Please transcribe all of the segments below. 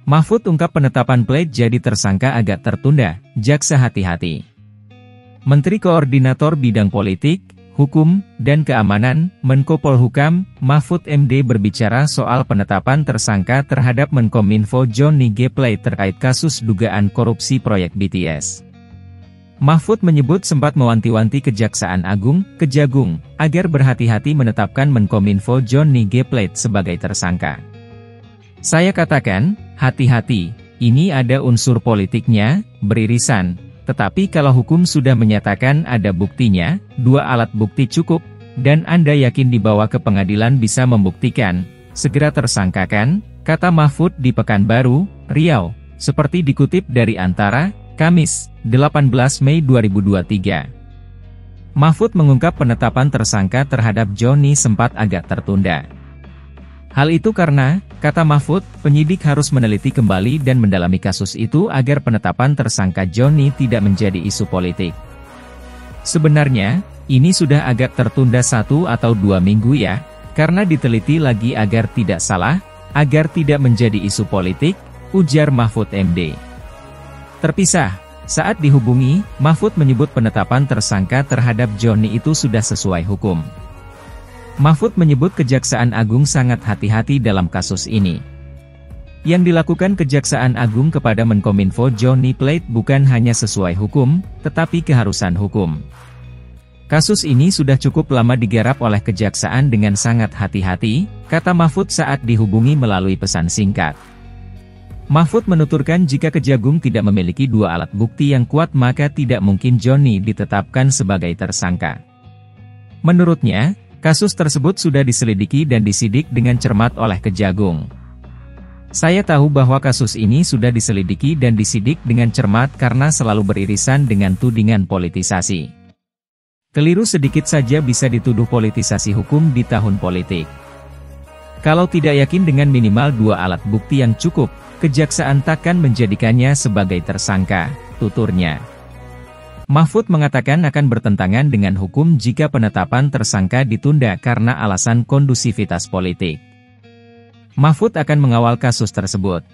Mahfud ungkap penetapan Plate jadi tersangka agak tertunda, jaksa hati-hati. Menteri Koordinator Bidang Politik, Hukum, dan Keamanan, Menko Polhukam, Mahfud MD berbicara soal penetapan tersangka terhadap Menkominfo Johnny G. Plate terkait kasus dugaan korupsi proyek BTS. Mahfud menyebut sempat mewanti-wanti Kejaksaan Agung, Kejagung, agar berhati-hati menetapkan Menkominfo Johnny G. Plate sebagai tersangka. Saya katakan, hati-hati, ini ada unsur politiknya, beririsan, tetapi kalau hukum sudah menyatakan ada buktinya, 2 alat bukti cukup, dan Anda yakin dibawa ke pengadilan bisa membuktikan, segera tersangkakan, kata Mahfud di Pekanbaru, Riau, seperti dikutip dari Antara, Kamis, 18 Mei 2023. Mahfud mengungkap penetapan tersangka terhadap Johnny sempat agak tertunda. Hal itu karena, kata Mahfud, penyidik harus meneliti kembali dan mendalami kasus itu agar penetapan tersangka Johnny tidak menjadi isu politik. Sebenarnya, ini sudah agak tertunda 1 atau 2 minggu ya, karena diteliti lagi agar tidak salah, agar tidak menjadi isu politik, ujar Mahfud MD. Terpisah, saat dihubungi, Mahfud menyebut penetapan tersangka terhadap Johnny itu sudah sesuai hukum. Mahfud menyebut Kejaksaan Agung sangat hati-hati dalam kasus ini. Yang dilakukan Kejaksaan Agung kepada Menkominfo Johnny Plate bukan hanya sesuai hukum, tetapi keharusan hukum. Kasus ini sudah cukup lama digarap oleh Kejaksaan dengan sangat hati-hati, kata Mahfud saat dihubungi melalui pesan singkat. Mahfud menuturkan jika Kejagung tidak memiliki 2 alat bukti yang kuat maka tidak mungkin Johnny ditetapkan sebagai tersangka. Menurutnya, kasus tersebut sudah diselidiki dan disidik dengan cermat oleh Kejagung. Saya tahu bahwa kasus ini sudah diselidiki dan disidik dengan cermat karena selalu beririsan dengan tudingan politisasi. Keliru sedikit saja bisa dituduh politisasi hukum di tahun politik. Kalau tidak yakin dengan minimal 2 alat bukti yang cukup, Kejaksaan takkan menjadikannya sebagai tersangka, tuturnya. Mahfud mengatakan akan bertentangan dengan hukum jika penetapan tersangka ditunda karena alasan kondusivitas politik. Mahfud akan mengawal kasus tersebut.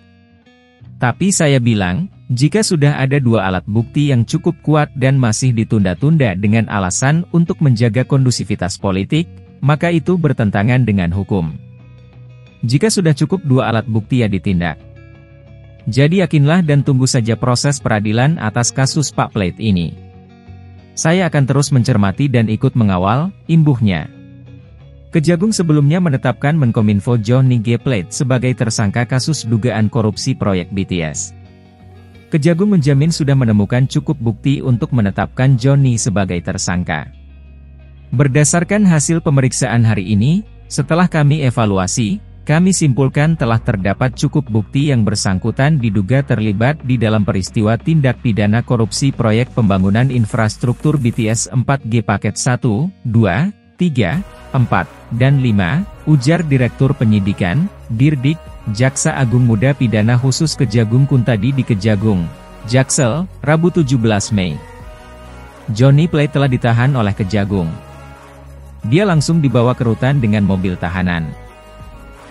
Tapi saya bilang, jika sudah ada 2 alat bukti yang cukup kuat dan masih ditunda-tunda dengan alasan untuk menjaga kondusivitas politik, maka itu bertentangan dengan hukum. Jika sudah cukup 2 alat bukti ya ditindak. Jadi yakinlah dan tunggu saja proses peradilan atas kasus Pak Plate ini. Saya akan terus mencermati dan ikut mengawal, imbuhnya. Kejagung sebelumnya menetapkan Menkominfo Johnny G. Plate sebagai tersangka kasus dugaan korupsi proyek BTS. Kejagung menjamin sudah menemukan cukup bukti untuk menetapkan Johnny sebagai tersangka. Berdasarkan hasil pemeriksaan hari ini, setelah kami evaluasi, kami simpulkan telah terdapat cukup bukti yang bersangkutan diduga terlibat di dalam peristiwa tindak pidana korupsi proyek pembangunan infrastruktur BTS 4G paket 1, 2, 3, 4, dan 5, ujar Direktur Penyidikan, Dirdik, Jaksa Agung Muda Pidana Khusus Kejagung Kuntadi di Kejagung, Jaksel, Rabu 17 Mei. Johnny Plate telah ditahan oleh Kejagung. Dia langsung dibawa ke rutan dengan mobil tahanan.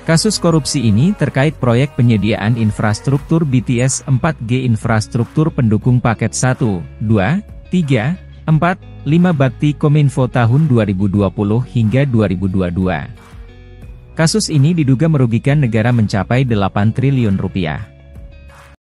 Kasus korupsi ini terkait proyek penyediaan infrastruktur BTS 4G infrastruktur pendukung paket 1, 2, 3, 4, 5 Bakti Kominfo tahun 2020 hingga 2022. Kasus ini diduga merugikan negara mencapai 8 triliun rupiah.